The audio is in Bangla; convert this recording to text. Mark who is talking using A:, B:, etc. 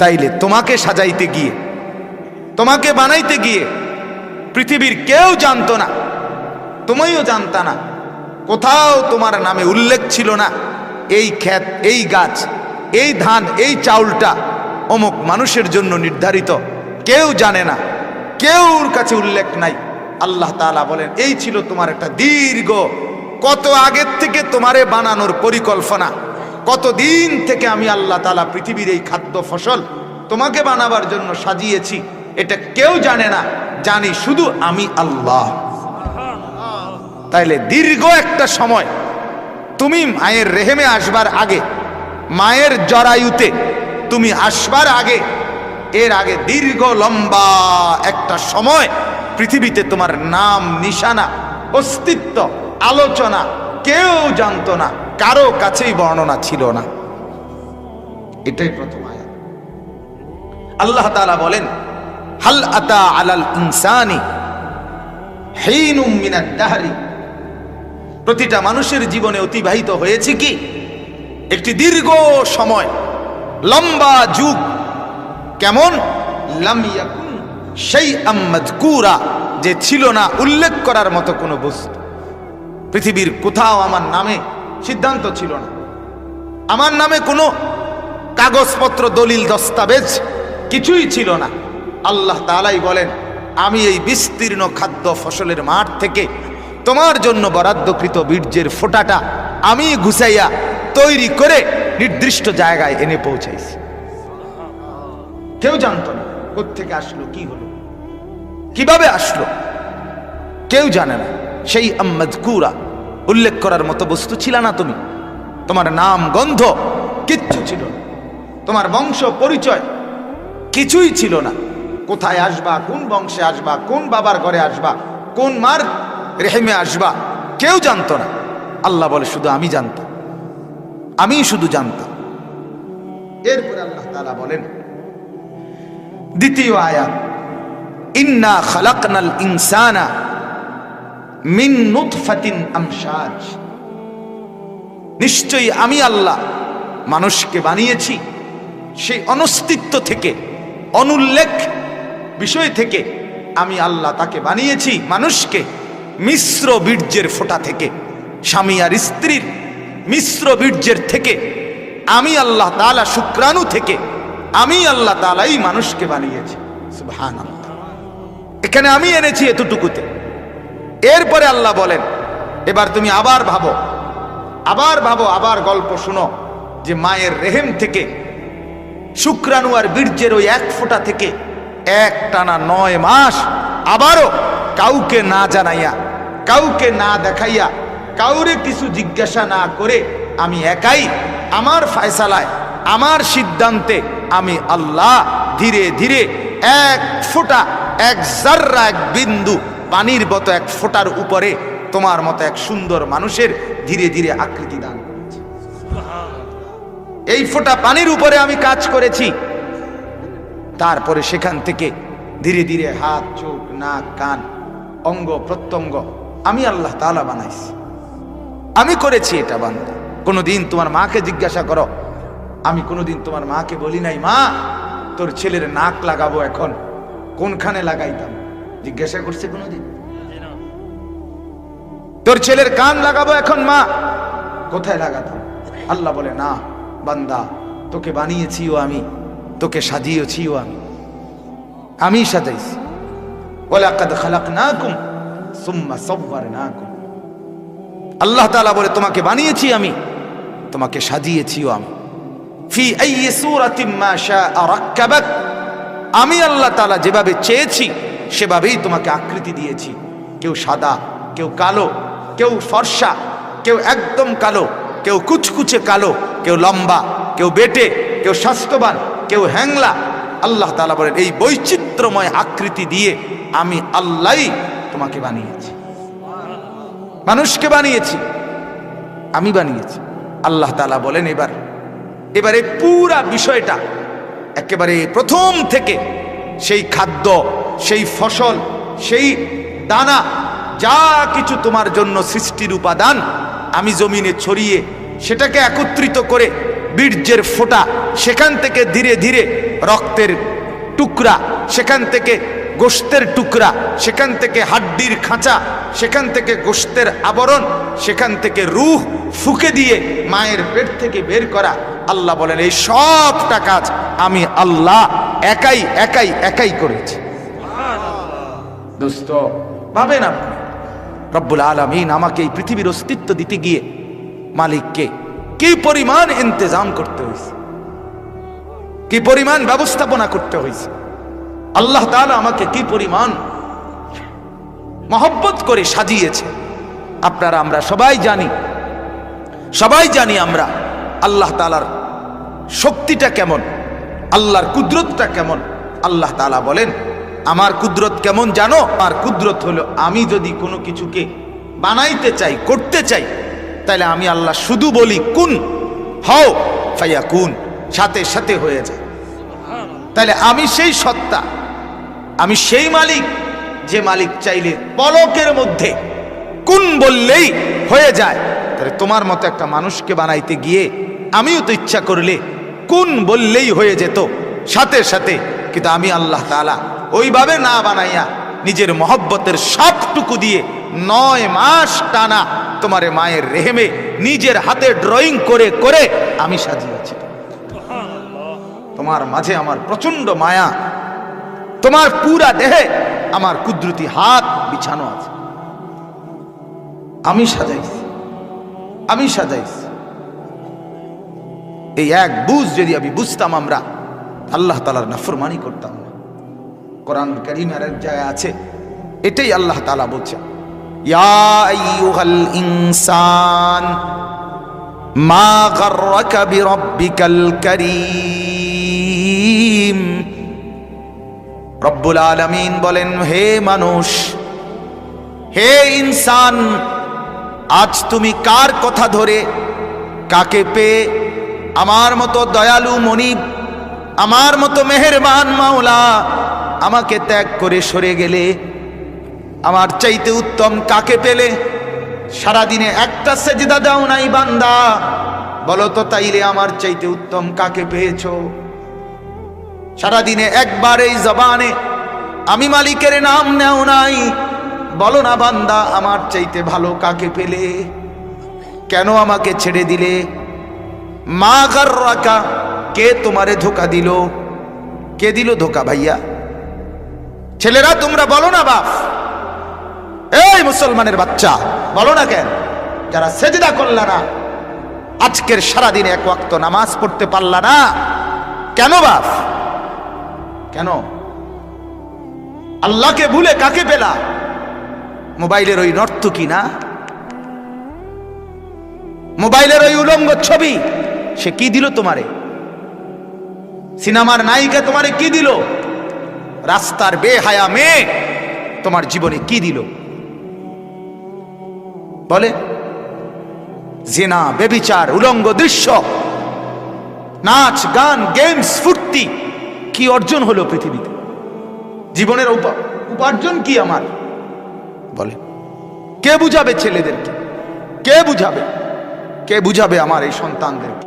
A: তাইলে তোমাকে সাজাইতে গিয়ে, তোমাকে বানাইতে গিয়ে পৃথিবীর কেউ জানতো না, তুমিও জানতা না, কোথাও তোমার নামে উল্লেখ ছিল না এই ক্ষেত, এই গাছ, এই ধান, এই চাউলটা অমুক মানুষের জন্য নির্ধারিত, কেউ জানে না, কেউর কাছে উল্লেখ নাই। আল্লাহ তাআলা বলেন এই ছিল তোমার একটা দীর্ঘ, কত আগের থেকে তোমারে বানানোর পরিকল্পনা, কতদিন থেকে আমি আল্লাহ তাআলা পৃথিবীর এই খাদ্য ফসল তোমাকে বানাবার জন্য সাজিয়েছি, এটা কেউ জানে না, জানি শুধু আমি আল্লাহ। তাইলে দীর্ঘ একটা সময় তুমি মায়ের রেহেমে আসবার আগে, মায়ের জরায়ুতে তুমি আসবার আগে, এর আগে দীর্ঘ লম্বা একটা সময় পৃথিবীতে তোমার নাম, নিশানা, অস্তিত্ব, আলোচনা কেউ জানতো না, কারো কাছেই বর্ণনা ছিল না। এটাই প্রথম আয়াত। আল্লাহ তাআলা বলেন হাল আতা আলাল ইনসানি হিনুম মিনাদ দাহরি, প্রতিটা মানুষের জীবনে অতিবাহিত হয়েছে কি একটি দীর্ঘ সময়, লম্বা যুগ। কেমন? লাম ইয়াকুন শাইআম মাযকুরা, যে ছিল না উল্লেখ করার মতো কোনো বস্তু। পৃথিবীর কোথাও আমার নামে সিদ্ধান্ত ছিল না, আমার নামে কোনো কাগজপত্র, দলিল, দস্তাবেজ কিছুই ছিল না। আল্লাহ তাআলাই বলেন আমি এই বিস্তীর্ণ খাদ্য ফসলের মাঠ থেকে তোমার জন্য বরাদ্দকৃত বীর্যের ফোঁটাটা আমি গুছাইয়া তৈরি করে নির্দিষ্ট জায়গায় এনে পৌঁছাইছি। কেউ জানতো না কোত্থেকে আসলো, কি হলো, কিভাবে আসলো, কেউ জানে না। সেই মাযকুরা, উল্লেখ করার মতো বস্তু ছিল না তুমি, তোমার নাম, গন্ধ কিচ্ছু ছিল না, তোমার বংশ পরিচয় কিছুই ছিল না। কোথায় আসবা, কোন বংশে আসবা, কোন বাবার ঘরে আসবা, কোন মার রেহেমে আসবা, কেউ জানতো না। আল্লাহ বলে শুধু আমি জানতাম, আমি শুধু জানতাম। এরপরে আল্লাহ তাআলা বলেন দ্বিতীয় আয়াত, ইন্না খালাকনাল ইনসানা মিন নুতফাতিন আমশাজ, নিশ্চয়ই আমি আল্লাহ মানুষকে বানিয়েছি সেই অনস্তিত্ব থেকে, অনুল্লেখ বিষয় থেকে আমি আল্লাহ তাকে বানিয়েছি মানুষকে মিশ্র বীর্যের ফোঁটা থেকে, স্বামী আর স্ত্রীর মিশ্র বীর্যের থেকে আমি আল্লাহ তাআলা, শুক্রাণু থেকে আমি আল্লাহ তাআলাই মানুষকে বানিয়েছি। সুবহানাল্লাহ, এখানে আমি এনেছি এতটুকুতে। এরপরে আল্লাহ বলেন এবার তুমি আবার ভাবো, আবার ভাবো, আবার গল্প শুনো যে মায়ের রেহেম থেকে, শুক্রাণু আর বীর্যের ওই এক ফোঁটা থেকে এক টানা 9 মাস আবারও কাউকে না জানাইয়া, কাউকে না দেখাইয়া, কাউরে কিছু জিজ্ঞাসা না করে আমি একাই আমার ফয়সালায়, আমার সিদ্ধান্তে আমি আল্লাহ ধীরে ধীরে এক ফোঁটা, এক জাররা, এক বিন্দু পানির মতো এক ফোঁটার উপরে তোমার মতো এক সুন্দর মানুষের ধীরে ধীরে আকৃতি দান করেছি। এই ফোঁটা পানির উপরে আমি কাজ করেছি, তারপরে সেখান থেকে ধীরে ধীরে হাত, চোখ, নাক, কান, অঙ্গ প্রত্যঙ্গ আমি আল্লাহ তাআলা বানাইছি, আমি করেছি এটা বান্দা। কোনোদিন তোমার মাকে জিজ্ঞাসা করো, আমি কোনোদিন তোমার মাকে বলি নাই মা তোর ছেলের নাক লাগাবো এখন কোনখানে লাগাইতাম, জিজ্ঞাসা করছে কোনোদিন? তোর ছেলের কান লাগাবো এখন মা কোথায় লাগাতাম? আল্লাহ বলে না বান্দা, তোকে বানিয়েছিও আমি, তোকে সাজিয়েছিও আমি, আমি সাজাইছি। ওয়ালাকাদ খালাকনাকুম সুম্মা সাওয়ারনাকুম, আল্লাহ তাআলা বলে তোমাকে বানিয়েছি আমি, তোমাকে সাজিয়েছিও আমি। ফি আইয়ি সূরাতিন মা শাআ রাক্কাবাক, আমি আল্লাহ তাআলা যেভাবে চেয়েছি সেভাবেই তোমাকে আকৃতি দিয়েছি। কেউ সাদা, কেউ কালো, কেউ ফর্সা, কেউ একদম কালো, কেউ কুচকুচে কালো, কেউ লম্বা, কেউ বেটে, কেউ স্বাস্থ্যবান, কেউ হ্যাংলা। আল্লাহ তাআলা বলেন এই বৈচিত্র্যময় আকৃতি দিয়ে আমি আল্লাহই তোমাকে বানিয়েছি, মানুষকে বানিয়েছি, আমি বানিয়েছি। আল্লাহ তাআলা বলেন এবারে পুরা বিষয়টা একেবারে প্রথম থেকে, সেই খাদ্য, সেই ফসল, সেই দানা, যা কিছু তোমার জন্য সৃষ্টির উপাদান আমি জমিনে ছড়িয়ে সেটাকে একত্রিত করে বীর্যের ফোঁটা, সেখান থেকে ধীরে ধীরে রক্তের টুকরা, সেখান থেকে গোশতের টুকরা, সেখান থেকে হাড্ডির খাঁচা, সেখান থেকে গোশতের আবরণ, সেখান থেকে রূহ ফুঁকে দিয়ে মায়ের পেট থেকে বের করা। আল্লাহ বলেন এই সবটা কাজ আমি আল্লাহ একাই একাই একাই করেছি। দোস্ত ভাবেন আপনি, রব্বুল আলামিন আমাকে এই পৃথিবীর অস্তিত্ব দিতে গিয়ে মালিককে কি পরিমাণ ইন্তজাম করতে হয়েছে, কি পরিমাণ ব্যবস্থাপনা করতে হয়েছে। আল্লাহ তাআলা আমাকে কি পরিমাণ মহব্বত করে সাজিয়েছে। আপনারা আমরা সবাই জানি আমরা আল্লাহ তাআলার শক্তিটা কেমন, আল্লাহর কুদরতটা কেমন। আল্লাহ তাআলা বলেন আমার কুদরত কেমন জানো? আমার কুদরত হলো আমি যদি কোনো কিছুকে বানাইতে চাই, করতে চাই, তাহলে আমি আল্লাহ শুধু বলি কুন হও ফায়াকুন, সাথে সাথে হয়ে যায়। তাহলে আমি সেই সত্তা, আমি সেই মালিক যে মালিক চাইলে পলকের মধ্যে কুন বললেই হয়ে যায়। তাহলে তোমার মতো একটা মানুষকে বানাইতে গিয়ে আমিও তো ইচ্ছা করলে কুন বললেই হয়ে যেত সাথে সাথে, কিন্তু আমি আল্লাহ তাআলা ওইভাবে না বানাইয়া নিজের মহব্বতের সবটুকু দিয়ে 9 মাস টানা তোমারে মায়ের রেহেমে নিজের হাতে ড্রয়িং করে করে আমি সাজিয়েছি। তোমার মাঝে আমার প্রচন্ড মায়া, তোমার পুরা দেহে আমার কুদরতি হাত বিছানো আছে। আমি সাজাইছি। এই এক বুঝ যদি আমি বুঝতাম, আমরা আল্লাহ তাআলার নাফরমানি করতাম না। কোরআন কারীমের এক জায়গায় আছে, এটাই আল্লাহ তাআলা বলছেন, ইয়া আইয়ুহাল ইনসান মা গাররাকা বিরাব্বিকাল কারীম। রব্বুল আলামিন বলেন হে মানুষ, হে ইনসান, আজ তুমি কার কথা ধরে, কাকে পেয়ে আমার মতো দয়ালু মনিব, আমার মতো মেহেরবান মাওলা আমাকে ত্যাগ করে সরে গেলে? আমার চাইতে উত্তম কাকে পেলে? সারাদিনে একটা সেজদা দাও নাই বান্দা, বলো তো তাইলে আমার চাইতে উত্তম কাকে পেয়েছো? সারাদিনে একবার এই জবানে আমি মালিকের নাম নেও নাই, বলো না বান্দা আমার চাইতে ভালো কাকে পেলে? কেন আমাকে ছেড়ে দিলে? মা গাররাকা, কে তোমারে ধোকা দিল? কে দিল ধোকা? ভাইয়া ছেলেরা তোমরা বলো না বাপ, এই মুসলমানের বাচ্চা বলো না কেন? যারা সেজদা করলা না, আজকের সারাদিনে এক ওয়াক্ত নামাজ পড়তে পারলা না, কেন বাপ? কেন? আল্লাহকে ভুলে কাকে পেলা? মোবাইলের ওই নর্তকী না, মোবাইলের ওই উলঙ্গ ছবি, সে কি দিল তোমারে? সিনেমার নায়িকা তোমারে কি দিল? রাস্তার বেহায়া মেয়ে তোমার জীবনে কি দিল? বলে জিনা, বেবিচার, উলঙ্গ দৃশ্য, নাচ গান, গেমস, ফুর্তি, কি অর্জন হলো পৃথিবীতে? জীবনের উপার্জন কি আমার? বলে কে বুঝাবে ছেলেদেরকে? কে বুঝাবে আমার এই সন্তানদেরকে?